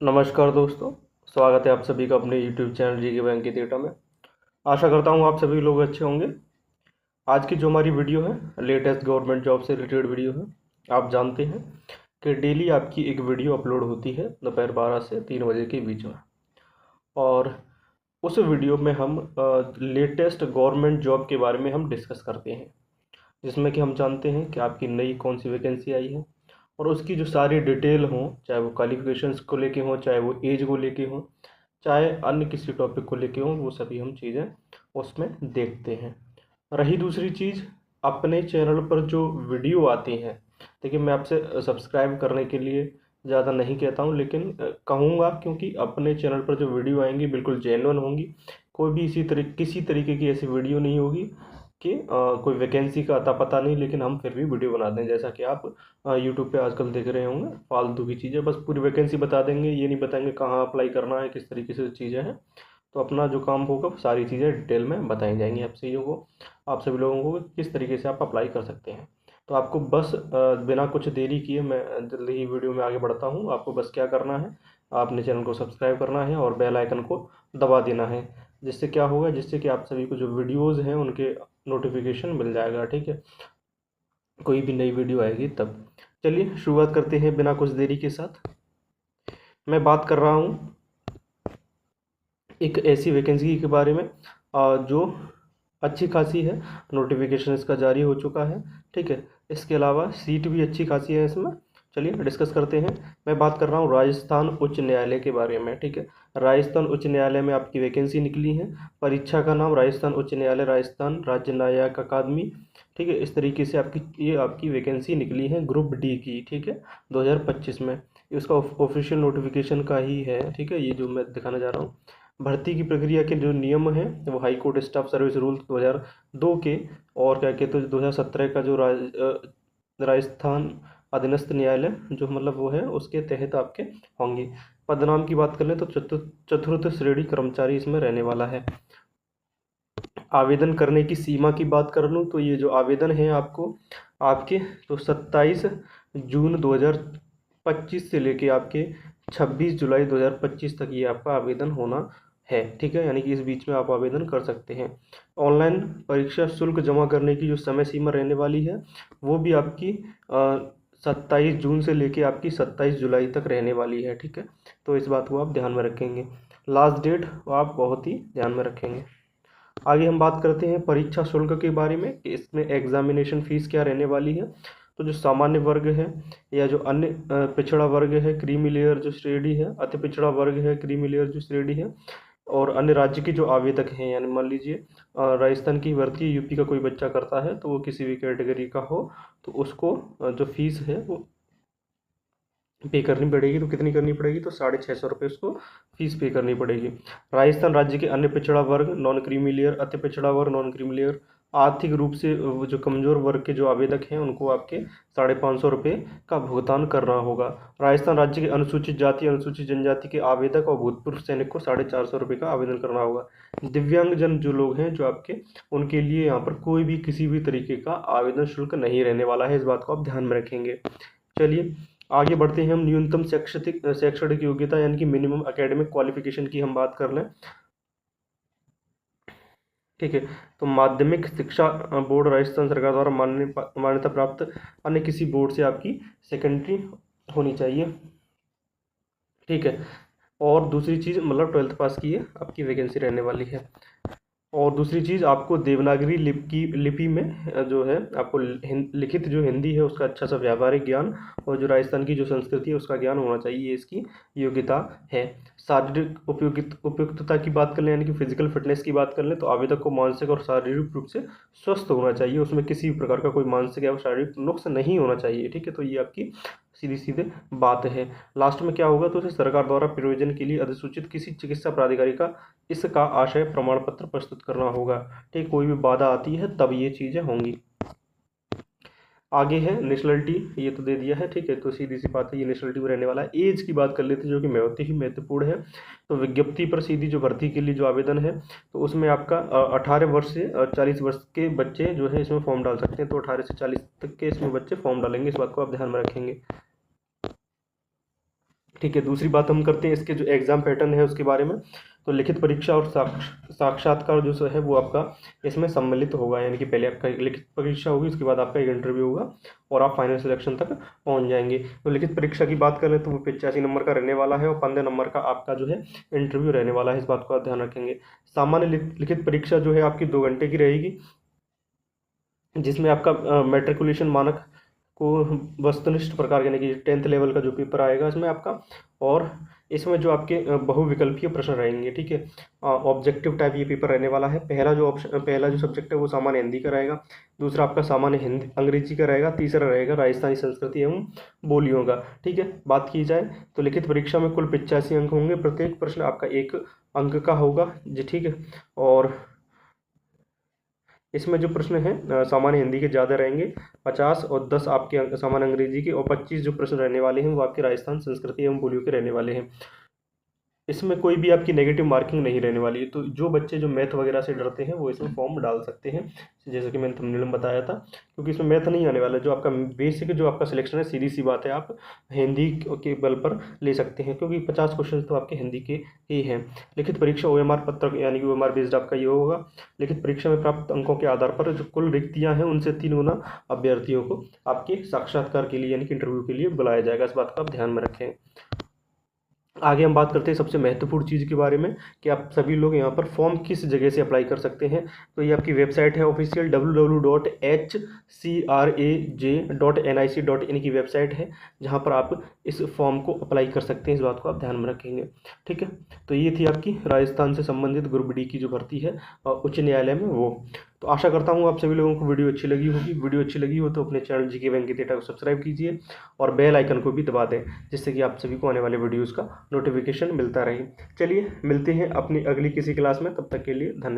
नमस्कार दोस्तों। स्वागत है आप सभी का अपने YouTube चैनल जी के बैंक की डेटा में। आशा करता हूँ आप सभी लोग अच्छे होंगे। आज की जो हमारी वीडियो है लेटेस्ट गवर्नमेंट जॉब से रिलेटेड वीडियो है। आप जानते हैं कि डेली आपकी एक वीडियो अपलोड होती है दोपहर 12 से 3 बजे के बीच में, और उस वीडियो में हम लेटेस्ट गवर्नमेंट जॉब के बारे में हम डिस्कस करते हैं, जिसमें कि हम जानते हैं कि आपकी नई कौन सी वैकेंसी आई है और उसकी जो सारी डिटेल हो, चाहे वो क्वालिफिकेशंस को लेके हो, चाहे वो एज को लेके हो, चाहे अन्य किसी टॉपिक को लेके हो, वो सभी हम चीज़ें उसमें देखते हैं। रही दूसरी चीज़, अपने चैनल पर जो वीडियो आती हैं, देखिए मैं आपसे सब्सक्राइब करने के लिए ज़्यादा नहीं कहता हूँ, लेकिन कहूँगा क्योंकि अपने चैनल पर जो वीडियो आएंगी बिल्कुल जेन्युइन होंगी। कोई भी किसी तरीके की ऐसी वीडियो नहीं होगी कि कोई वैकेंसी का अता पता नहीं, लेकिन हम फिर भी वीडियो बना दें, जैसा कि आप यूट्यूब पे आजकल देख रहे होंगे। फालतू की चीज़ें, बस पूरी वैकेंसी बता देंगे, ये नहीं बताएंगे कहाँ अप्लाई करना है, किस तरीके से चीज़ें हैं। तो अपना जो काम होगा वो सारी चीज़ें डिटेल में बताई जाएंगी आप सभी को, आप सभी लोगों को किस तरीके से आप अप्लाई कर सकते हैं। तो आपको बस बिना कुछ देरी किए मैं जल्दी ही वीडियो में आगे बढ़ता हूँ। आपको बस क्या करना है, आपने चैनल को सब्सक्राइब करना है और बेल आइकन को दबा देना है। जिससे क्या होगा, जिससे कि आप सभी को जो वीडियोज़ हैं उनके नोटिफिकेशन मिल जाएगा, ठीक है, कोई भी नई वीडियो आएगी तब। चलिए शुरुआत करते हैं बिना कुछ देरी के साथ। मैं बात कर रहा हूँ एक ऐसी वैकेंसी के बारे में जो अच्छी खासी है, नोटिफिकेशन इसका जारी हो चुका है, ठीक है। इसके अलावा सीट भी अच्छी खासी है इसमें। चलिए डिस्कस करते हैं। मैं बात कर रहा हूँ राजस्थान उच्च न्यायालय के बारे में, ठीक है। राजस्थान उच्च न्यायालय में आपकी वैकेंसी निकली है। परीक्षा का नाम राजस्थान उच्च न्यायालय, राजस्थान राज्य न्यायिक अकादमी, ठीक है। इस तरीके से ये आपकी वैकेंसी निकली है ग्रुप डी की, ठीक है, 2025 में। इसका ऑफिशियल नोटिफिकेशन का ही है, ठीक है, ये जो मैं दिखाने जा रहा हूँ। भर्ती की प्रक्रिया के जो नियम हैं वो high court staff service rule 2002 के, और क्या कहते हैं 2017 का जो राजस्थान अधीनस्थ न्यायालय जो मतलब वो है, उसके तहत आपके होंगे। पदनाम की बात कर लें तो चतुर्थ श्रेणी कर्मचारी इसमें रहने वाला है। आवेदन करने की सीमा की बात कर लूँ तो ये जो आवेदन है आपको आपके तो 27 जून 2025 से लेके आपके 26 जुलाई 2025 तक ये आपका आवेदन होना है, ठीक है। यानी कि इस बीच में आप आवेदन कर सकते हैं। ऑनलाइन परीक्षा शुल्क जमा करने की जो समय सीमा रहने वाली है वो भी आपकी 27 जून से लेके आपकी 27 जुलाई तक रहने वाली है, ठीक है। तो इस बात को आप ध्यान में रखेंगे। लास्ट डेट आप बहुत ही ध्यान में रखेंगे। आगे हम बात करते हैं परीक्षा शुल्क के बारे में कि इसमें एग्जामिनेशन फीस क्या रहने वाली है। तो जो सामान्य वर्ग है या जो अन्य पिछड़ा वर्ग है, क्रीमी लेयर जो श्रेणी है, अति पिछड़ा वर्ग है, क्रीमी लेयर जो श्रेणी है, और अन्य राज्य के जो आवेदक हैं, यानी मान लीजिए राजस्थान की भर्ती यूपी का कोई बच्चा करता है तो वो किसी भी कैटेगरी का हो तो उसको जो फीस है वो पे करनी पड़ेगी। तो कितनी करनी पड़ेगी, तो 650 रुपये उसको फीस पे करनी पड़ेगी। राजस्थान राज्य के अन्य पिछड़ा वर्ग, नॉन क्रीमी लेयर, अति पिछड़ा वर्ग, नॉन क्रीमी लेयर, आर्थिक रूप से वो जो कमजोर वर्ग के जो आवेदक हैं उनको आपके 550 रुपये का भुगतान करना होगा। राजस्थान राज्य के अनुसूचित जाति, अनुसूचित जनजाति के आवेदक और भूतपूर्व सैनिक को 450 रुपये का आवेदन करना होगा। दिव्यांगजन जो लोग हैं जो आपके, उनके लिए यहाँ पर कोई भी किसी भी तरीके का आवेदन शुल्क नहीं रहने वाला है, इस बात को आप ध्यान में रखेंगे। चलिए आगे बढ़ते हैं। हम न्यूनतम शैक्षणिक योग्यता यानी कि मिनिमम एकेडमिक क्वालिफिकेशन की हम बात कर लें, ठीक है। तो माध्यमिक शिक्षा बोर्ड राजस्थान सरकार द्वारा मान्यता प्राप्त अन्य किसी बोर्ड से आपकी सेकेंडरी होनी चाहिए, ठीक है। और दूसरी चीज़ मतलब 12th पास की है आपकी वैकेंसी रहने वाली है। और दूसरी चीज़, आपको देवनागरी लिपि में जो है आपको लिखित जो हिंदी है उसका अच्छा सा व्यावहारिक ज्ञान, और जो राजस्थान की जो संस्कृति है उसका ज्ञान होना चाहिए, ये इसकी योग्यता है। शारीरिक उपयुक्तता की बात कर लें यानी कि फिजिकल फिटनेस की बात कर लें तो आवेदक को मानसिक और शारीरिक रूप से स्वस्थ होना चाहिए, उसमें किसी भी प्रकार का कोई मानसिक या शारीरिक नुक्स नहीं होना चाहिए, ठीक है। तो ये आपकी सीधी सीधे बात है। लास्ट में क्या होगा, तो उसे सरकार द्वारा प्रयोजन के लिए अधिसूचित किसी चिकित्सा प्राधिकारी का इसका आशय प्रमाण पत्र प्रस्तुत करना होगा, ठीक। कोई भी बाधा आती है तब ये चीज़ें होंगी। आगे है नेशनलिटी, ये तो दे दिया है, ठीक है। तो सीधी सी बात है, ये नेशनलिटी में रहने वाला है। एज की बात कर लेते हैं जो कि बहुत ही महत्वपूर्ण है। तो विज्ञप्ति पर सीधी जो भर्ती के लिए जो आवेदन है तो उसमें आपका 18 वर्ष से 40 वर्ष के बच्चे जो है इसमें फॉर्म डाल सकते हैं। तो 18 से 40 तक के इसमें बच्चे फॉर्म डालेंगे, इस बात को आप ध्यान में रखेंगे। ठीक है, दूसरी बात हम करते हैं इसके जो एग्ज़ाम पैटर्न है उसके बारे में। तो लिखित परीक्षा और साक्षात्कार जो है वो आपका इसमें सम्मिलित होगा, यानी कि पहले आपका लिखित परीक्षा होगी, उसके बाद आपका एक इंटरव्यू होगा और आप फाइनल सिलेक्शन तक पहुंच जाएंगे। तो लिखित परीक्षा की बात करें तो वो 85 नंबर का रहने वाला है और 15 नंबर का आपका जो है इंटरव्यू रहने वाला है, इस बात को आप ध्यान रखेंगे। सामान्य लिखित परीक्षा जो है आपकी 2 घंटे की रहेगी, जिसमें आपका मैट्रिकुलेशन मानक को वस्तुनिष्ठ प्रकार यानी कि 10th लेवल का जो पेपर आएगा इसमें आपका, और इसमें जो आपके बहुविकल्पीय प्रश्न रहेंगे। ठीक है, ऑब्जेक्टिव टाइप ये पेपर रहने वाला है। पहला जो सब्जेक्ट है वो सामान्य हिंदी का रहेगा, दूसरा आपका सामान्य हिंदी अंग्रेजी का रहेगा, तीसरा रहेगा राजस्थानी संस्कृति एवं बोलियों का। ठीक है, बात की जाए तो लिखित परीक्षा में कुल 85 अंक होंगे, प्रत्येक प्रश्न आपका 1 अंक का होगा जी। ठीक है, और इसमें जो प्रश्न हैं सामान्य हिंदी के ज़्यादा रहेंगे 50, और 10 आपके सामान्य अंग्रेजी के, और 25 जो प्रश्न रहने वाले हैं वो आपके राजस्थान संस्कृति एवं बोलियों के रहने वाले हैं। इसमें कोई भी आपकी नेगेटिव मार्किंग नहीं रहने वाली है। तो जो बच्चे जो मैथ वगैरह से डरते हैं वो इसमें फॉर्म डाल सकते हैं, जैसे कि मैंने थंबनेल में बताया था, क्योंकि इसमें मैथ नहीं आने वाला। जो आपका बेसिक जो आपका सिलेक्शन है, सीधी सी बात है, आप हिंदी के बल पर ले सकते हैं, क्योंकि 50 क्वेश्चन तो आपके हिंदी के ही हैं। लिखित परीक्षा OMR पत्रक यानी कि OMR बेस्ड आपका ये होगा। लिखित परीक्षा में प्राप्त अंकों के आधार पर जो कुल रिक्तियाँ हैं उनसे 3 गुना अभ्यर्थियों को आपके साक्षात्कार के लिए यानी कि इंटरव्यू के लिए बुलाया जाएगा, इस बात को आप ध्यान में रखें। आगे हम बात करते हैं सबसे महत्वपूर्ण चीज़ के बारे में कि आप सभी लोग यहाँ पर फॉर्म किस जगह से अप्लाई कर सकते हैं। तो ये आपकी वेबसाइट है ऑफिशियल www.hcraj.nic.in की वेबसाइट है, जहाँ पर आप इस फॉर्म को अप्लाई कर सकते हैं, इस बात को आप ध्यान में रखेंगे। ठीक है, तो ये थी आपकी राजस्थान से संबंधित ग्रुप डी की जो भर्ती है उच्च न्यायालय में वो। तो आशा करता हूँ आप सभी लोगों को वीडियो अच्छी लगी होगी। वीडियो अच्छी लगी हो तो अपने चैनल जीके बैंक डेटा को सब्सक्राइब कीजिए और बेल आइकन को भी दबा दें, जिससे कि आप सभी को आने वाले वीडियोज़ का नोटिफिकेशन मिलता रहे। चलिए मिलते हैं अपनी अगली किसी क्लास में, तब तक के लिए धन्यवाद।